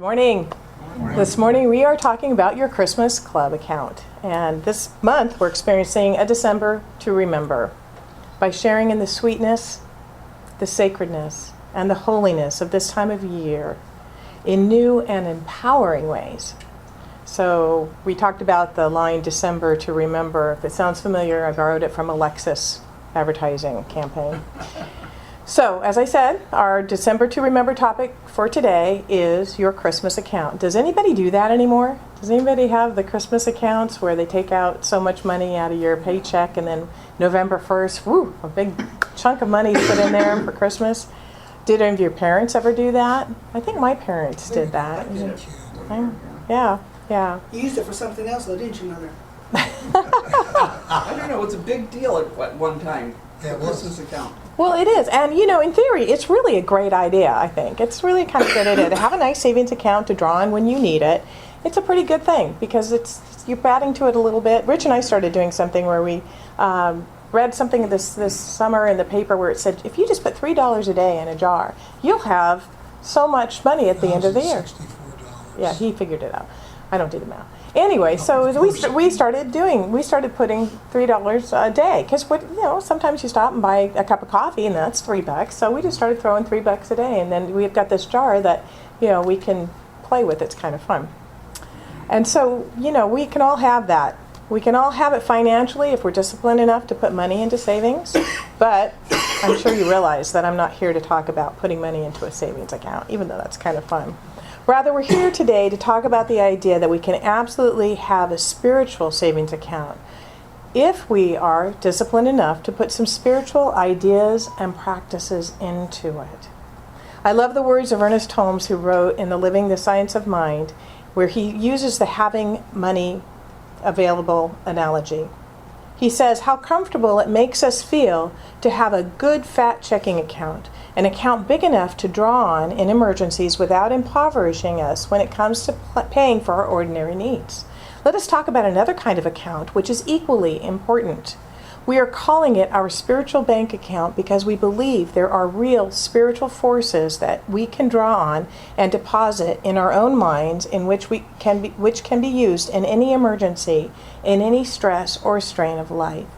Morning. This morning we are talking about your Christmas Club account. And this month we're experiencing a December to remember by sharing in the sweetness, the sacredness, and the holiness of this time of year in new and empowering ways. So we talked about the line December to remember. If it sounds familiar, I borrowed it from a Lexus advertising campaign. So, as I said, our December to remember topic for today is your Christmas account. Does anybody do that anymore? Does anybody have the Christmas accounts where they take out so much money out of your paycheck and then November 1st, whoo, a big chunk of money is put in there for Christmas? Did any of your parents ever do that? I think my parents did that. Yeah. You used it for something else though, didn't you, Mother? I don't know, it's a big deal at one time. Yeah, Christmas account. Well, it is. And, you know, in theory, it's really a great idea, I think. It's really kind of a good idea to have a nice savings account to draw on when you need it. It's a pretty good thing because you're adding to it a little bit. Rich and I started doing something where we read something this summer in the paper where it said, if you just put $3 a day in a jar, you'll have so much money at the end of the year. $64. Yeah, he figured it out. I don't do the math. Anyway, so we started putting $3 a day because sometimes you stop and buy a cup of coffee and that's $3. So we just started throwing $3 a day, and then we've got this jar that we can play with. It's kind of fun, and so we can all have that. We can all have it financially if we're disciplined enough to put money into savings. But I'm sure you realize that I'm not here to talk about putting money into a savings account, even though that's kind of fun. Rather, we're here today to talk about the idea that we can absolutely have a spiritual savings account if we are disciplined enough to put some spiritual ideas and practices into it. I love the words of Ernest Holmes, who wrote in the Living the Science of Mind, where he uses the having money available analogy. He says how comfortable it makes us feel to have a good fat checking account, an account big enough to draw on in emergencies without impoverishing us when it comes to paying for our ordinary needs. Let us talk about another kind of account which is equally important. We are calling it our spiritual bank account because we believe there are real spiritual forces that we can draw on and deposit in our own minds in which can be used in any emergency, in any stress or strain of life.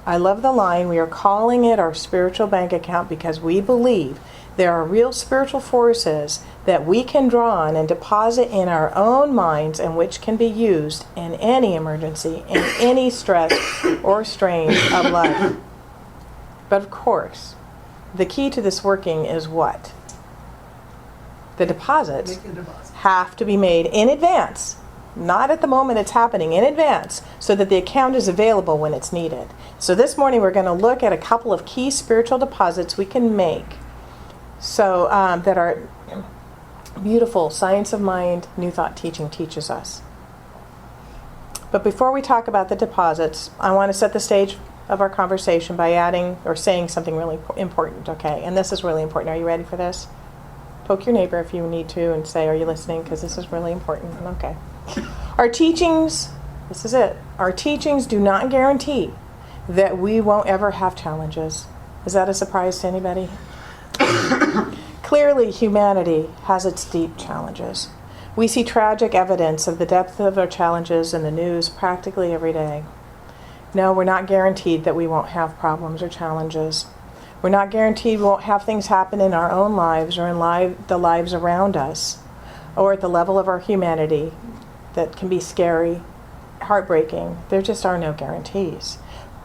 I love the line, we are calling it our spiritual bank account because we believe there are real spiritual forces that we can draw on and deposit in our own minds and which can be used in any emergency, in any stress or strain of life. But of course, the key to this working is what? The deposits have to be made in advance. Not at the moment it's happening, in advance, so that the account is available when it's needed. So this morning we're going to look at a couple of key spiritual deposits we can make so that our beautiful Science of Mind New Thought teaching teaches us. But before we talk about the deposits, I want to set the stage of our conversation by adding or saying something really important, okay? And this is really important. Are you ready for this? Poke your neighbor if you need to and say, are you listening? Because this is really important. Okay. Our teachings, this is it, our teachings do not guarantee that we won't ever have challenges. Is that a surprise to anybody? Clearly, humanity has its deep challenges. We see tragic evidence of the depth of our challenges in the news practically every day. No, we're not guaranteed that we won't have problems or challenges. We're not guaranteed we won't have things happen in our own lives or in the lives around us or at the level of our humanity that can be scary, heartbreaking. There just are no guarantees.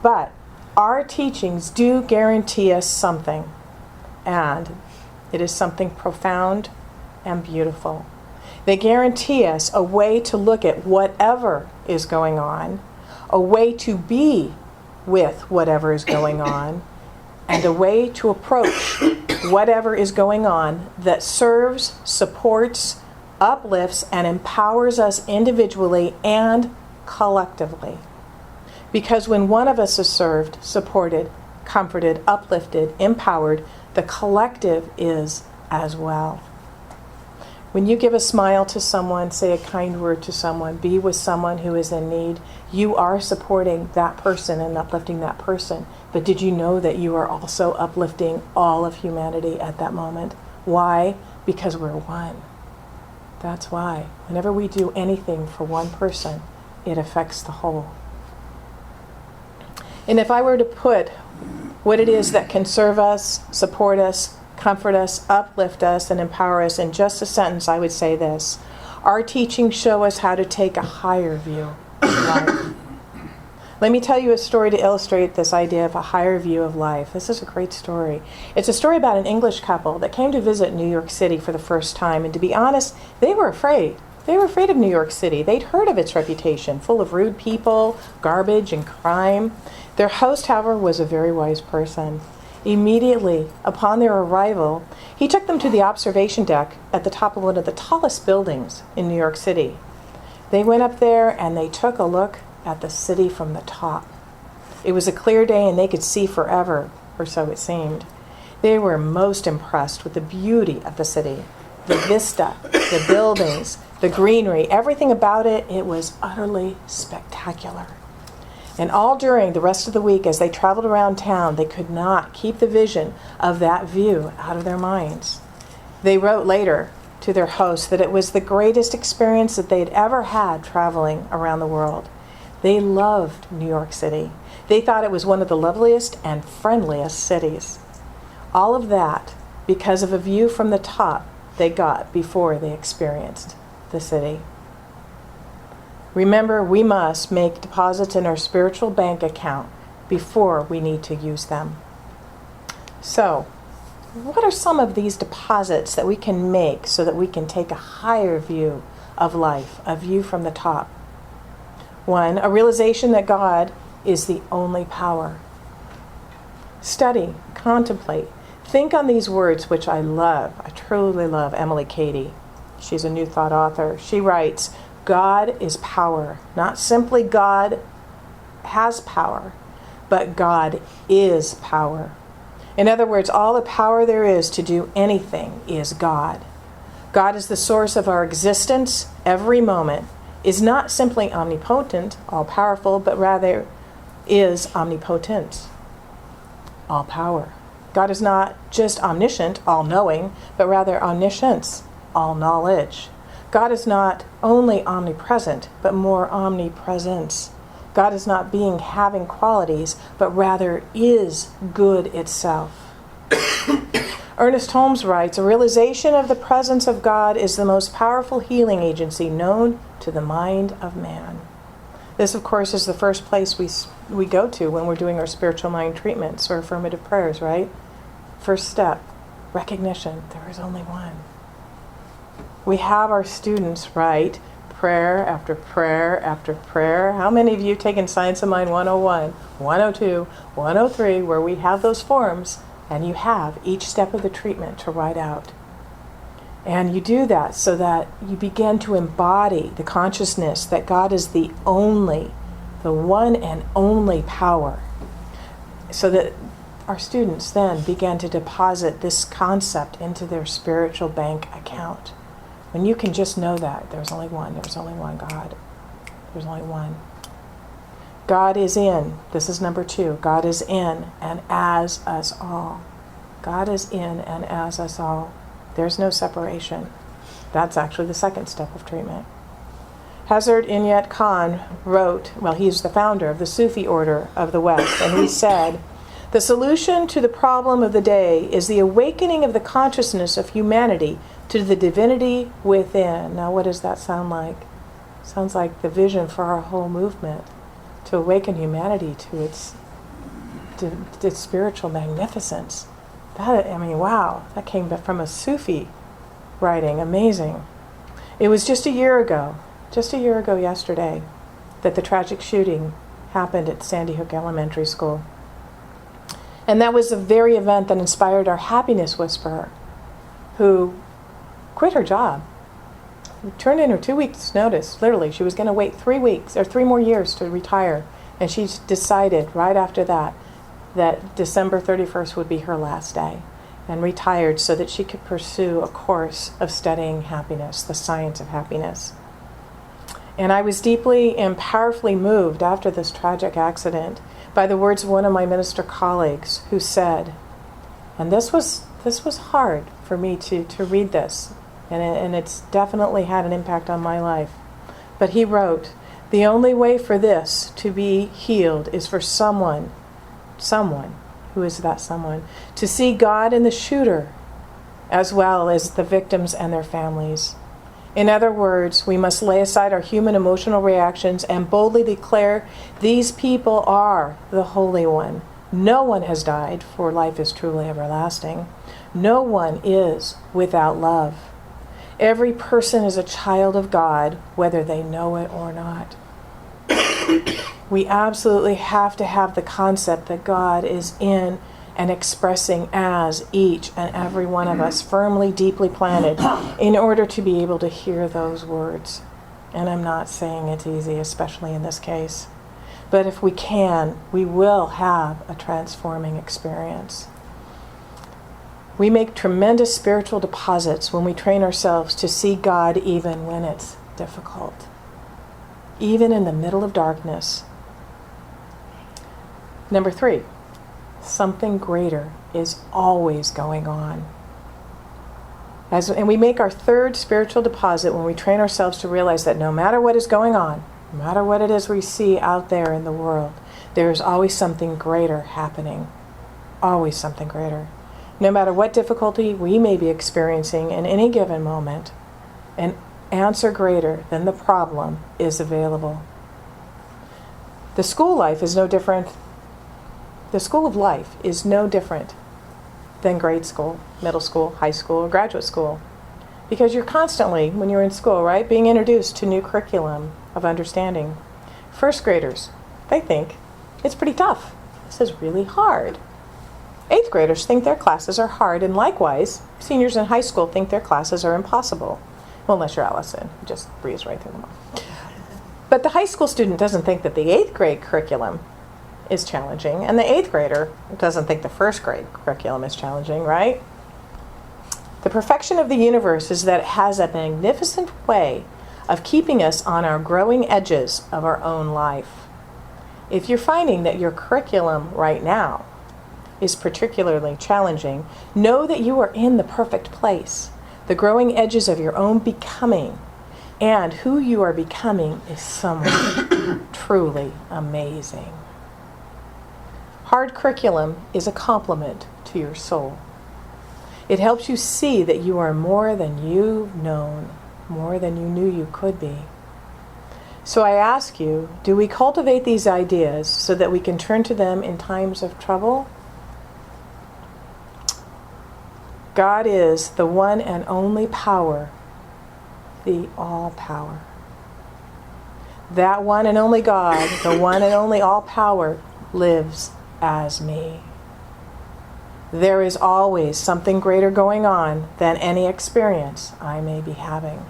But our teachings do guarantee us something, and it is something profound and beautiful. They guarantee us a way to look at whatever is going on, a way to be with whatever is going on, and a way to approach whatever is going on that serves, supports, uplifts, and empowers us individually and collectively. Because when one of us is served, supported, comforted, uplifted, empowered, the collective is as well. When you give a smile to someone, say a kind word to someone, be with someone who is in need, you are supporting that person and uplifting that person. But did you know that you are also uplifting all of humanity at that moment? Why? Because we're one. That's why. Whenever we do anything for one person, it affects the whole. And if I were to put what it is that can serve us, support us, comfort us, uplift us, and empower us in just a sentence, I would say this. Our teachings show us how to take a higher view of life. Let me tell you a story to illustrate this idea of a higher view of life. This is a great story. It's a story about an English couple that came to visit New York City for the first time. And to be honest, they were afraid. They were afraid of New York City. They'd heard of its reputation, full of rude people, garbage, and crime. Their host, however, was a very wise person. Immediately upon their arrival, he took them to the observation deck at the top of one of the tallest buildings in New York City. They went up there and they took a look at the city from the top. It was a clear day and they could see forever, or so it seemed. They were most impressed with the beauty of the city, the vista, the buildings, the greenery, everything about it. It was utterly spectacular. And all during the rest of the week, as they traveled around town, they could not keep the vision of that view out of their minds. They wrote later to their host that it was the greatest experience that they'd ever had traveling around the world. They loved New York City. They thought it was one of the loveliest and friendliest cities. All of that because of a view from the top they got before they experienced the city. Remember, we must make deposits in our spiritual bank account before we need to use them. So, what are some of these deposits that we can make so that we can take a higher view of life, a view from the top? 1, a realization that God is the only power. Study, contemplate, think on these words, which I love. I truly love Emily Cady. She's a New Thought author. She writes, God is power. Not simply God has power, but God is power. In other words, all the power there is to do anything is God. God is the source of our existence every moment, is not simply omnipotent, all-powerful, but rather is omnipotent, all power. God is not just omniscient, all-knowing, but rather omniscience, all knowledge. God is not only omnipresent, but more omnipresence. God is not being having qualities, but rather is good itself. Ernest Holmes writes, a realization of the presence of God is the most powerful healing agency known to the mind of man. This, of course, is the first place we go to when we're doing our spiritual mind treatments or affirmative prayers, right? First step, recognition, there is only one. We have our students write prayer after prayer after prayer. How many of you have taken Science of Mind 101, 102, 103, where we have those forms, and you have each step of the treatment to write out? And you do that so that you begin to embody the consciousness that God is the one and only power. So that our students then begin to deposit this concept into their spiritual bank account. When you can just know that there's only one God. There's only one. God is in, this is number 2, God is in and as us all. God is in and as us all. There's no separation. That's actually the second step of treatment. Hazrat Inayat Khan wrote, he's the founder of the Sufi order of the West, and he said, the solution to the problem of the day is the awakening of the consciousness of humanity to the divinity within. Now, what does that sound like? Sounds like the vision for our whole movement, to awaken humanity to its spiritual magnificence. Wow, that came from a Sufi writing. Amazing. It was just a year ago yesterday, that the tragic shooting happened at Sandy Hook Elementary School. And that was the very event that inspired our happiness whisperer, who quit her job, turned in her 2 weeks notice. Literally, she was going to wait 3 more years to retire. And she decided right after that December 31st would be her last day, and retired so that she could pursue a course of studying happiness, the science of happiness. And I was deeply and powerfully moved after this tragic accident by the words of one of my minister colleagues who said, and this was hard for me to read this and it's definitely had an impact on my life. But he wrote, "The only way for this to be healed is for someone, who is that someone, to see God in the shooter as well as the victims and their families. In other words, we must lay aside our human emotional reactions and boldly declare these people are the Holy One. No one has died, for life is truly everlasting. No one is without love. Every person is a child of God, whether they know it or not." We absolutely have to have the concept that God is in and expressing as each and every one of us, firmly, deeply planted, in order to be able to hear those words. And I'm not saying it's easy, especially in this case. But if we can, we will have a transforming experience. We make tremendous spiritual deposits when we train ourselves to see God even when it's difficult, even in the middle of darkness. Number 3, something greater is always going on. And we make our third spiritual deposit when we train ourselves to realize that no matter what is going on, no matter what it is we see out there in the world, there is always something greater happening. Always something greater. No matter what difficulty we may be experiencing in any given moment, an answer greater than the problem is available. The school life is no different. The school of life is no different than grade school, middle school, high school, or graduate school. Because you're constantly, when you're in school, right, being introduced to new curriculum of understanding. First graders, they think it's pretty tough. This is really hard. 8th graders think their classes are hard, and likewise, seniors in high school think their classes are impossible. Well, unless you're Allison, you just breeze right through them all. But the high school student doesn't think that the 8th grade curriculum is challenging, and the 8th grader doesn't think the 1st grade curriculum is challenging, right? The perfection of the universe is that it has a magnificent way of keeping us on our growing edges of our own life. If you're finding that your curriculum right now is particularly challenging, know that you are in the perfect place, the growing edges of your own becoming, and who you are becoming is someone truly amazing. Hard curriculum is a compliment to your soul. It helps you see that you are more than you've known, more than you knew you could be. So I ask you, do we cultivate these ideas so that we can turn to them in times of trouble? God is the one and only power, the all power. That one and only God, the one and only all power, lives as me. There is always something greater going on than any experience I may be having.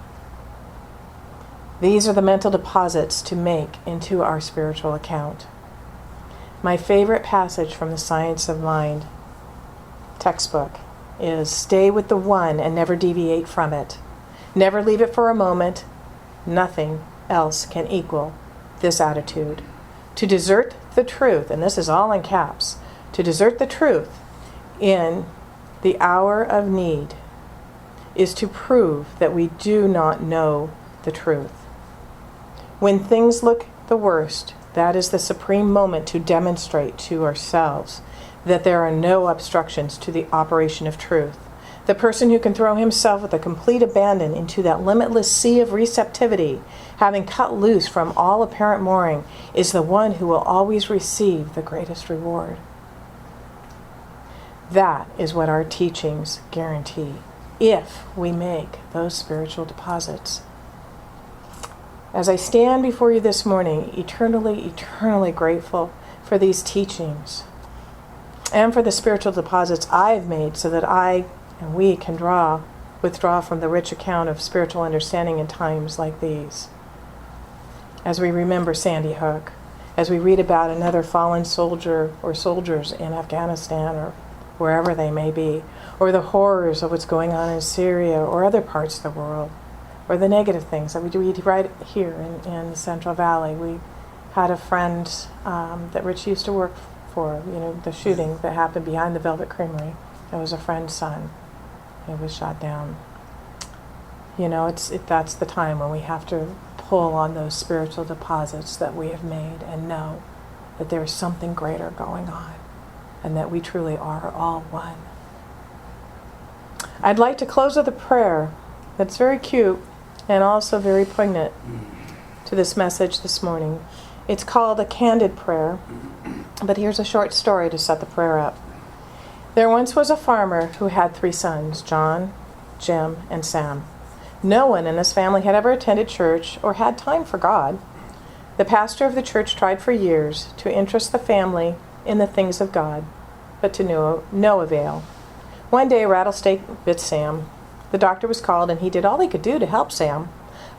These are the mental deposits to make into our spiritual account. My favorite passage from the Science of Mind textbook is, "Stay with the one and never deviate from it. Never leave it for a moment. Nothing else can equal this attitude. To desert the truth," and this is all in caps, "to desert the truth in the hour of need is to prove that we do not know the truth. When things look the worst, that is the supreme moment to demonstrate to ourselves that there are no obstructions to the operation of truth. The person who can throw himself with a complete abandon into that limitless sea of receptivity, having cut loose from all apparent mooring, is the one who will always receive the greatest reward." That is what our teachings guarantee, if we make those spiritual deposits. As I stand before you this morning, eternally grateful for these teachings and for the spiritual deposits I've made so that I and we can withdraw from the rich account of spiritual understanding in times like these. As we remember Sandy Hook, as we read about another fallen soldier or soldiers in Afghanistan or wherever they may be, or the horrors of what's going on in Syria or other parts of the world, or the negative things that we do right here in the Central Valley. We had a friend that Rich used to work for, the shooting that happened behind the Velvet Creamery. It was a friend's son. It was shot down. that's the time when we have to pull on those spiritual deposits that we have made and know that there is something greater going on and that we truly are all one. I'd like to close with a prayer that's very cute and also very poignant to this message this morning. It's called a candid prayer, but here's a short story to set the prayer up. There once was a farmer who had 3 sons, John, Jim, and Sam. No one in his family had ever attended church or had time for God. The pastor of the church tried for years to interest the family in the things of God, but to no avail. One day a rattlesnake bit Sam. The doctor was called and he did all he could do to help Sam,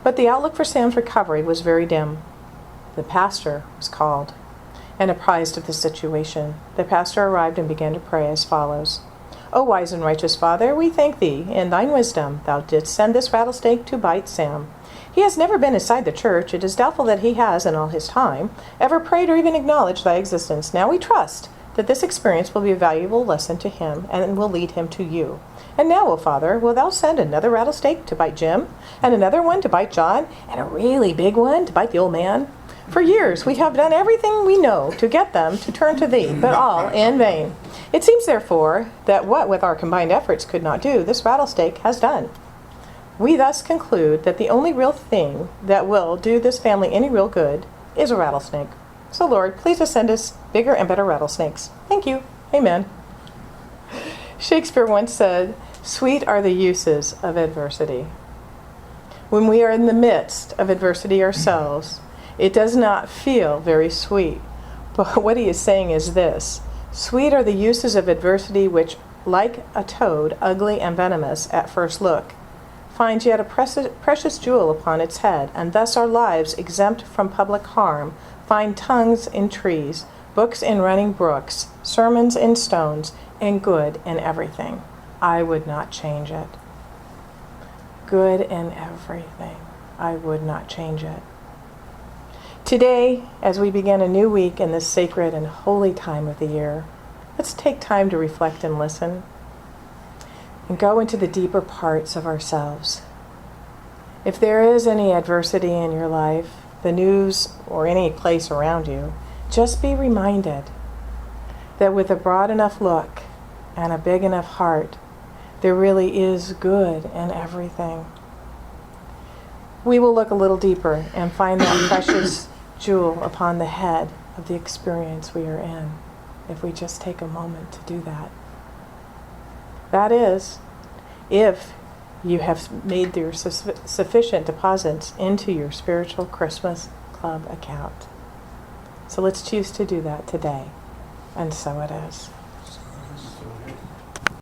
but the outlook for Sam's recovery was very dim. The pastor was called and apprised of the situation. The pastor arrived and began to pray as follows. O wise and righteous Father, we thank thee. In thine wisdom thou didst send this rattlesnake to bite Sam. He has never been inside the church. It is doubtful that he has, in all his time, ever prayed or even acknowledged thy existence. Now we trust that this experience will be a valuable lesson to him and will lead him to you. And now, O Father, will thou send another rattlesnake to bite Jim, and another one to bite John, and a really big one to bite the old man? For years we have done everything we know to get them to turn to thee, but all in vain. It seems, therefore, that what with our combined efforts could not do, this rattlesnake has done. We thus conclude that the only real thing that will do this family any real good is a rattlesnake. So, Lord, please send us bigger and better rattlesnakes. Thank you. Amen. Shakespeare once said, "Sweet are the uses of adversity." When we are in the midst of adversity ourselves, it does not feel very sweet. But what he is saying is this: sweet are the uses of adversity which, like a toad, ugly and venomous at first look, finds yet a precious jewel upon its head, and thus our lives, exempt from public harm, find tongues in trees, books in running brooks, sermons in stones, and good in everything. I would not change it. Good in everything. I would not change it. Today, as we begin a new week in this sacred and holy time of the year, let's take time to reflect and listen and go into the deeper parts of ourselves. If there is any adversity in your life, the news, or any place around you, just be reminded that with a broad enough look and a big enough heart, there really is good in everything. We will look a little deeper and find that precious jewel upon the head of the experience we are in, if we just take a moment to do that. That is, if you have made your sufficient deposits into your Spiritual Christmas Club account. So let's choose to do that today. And so it is.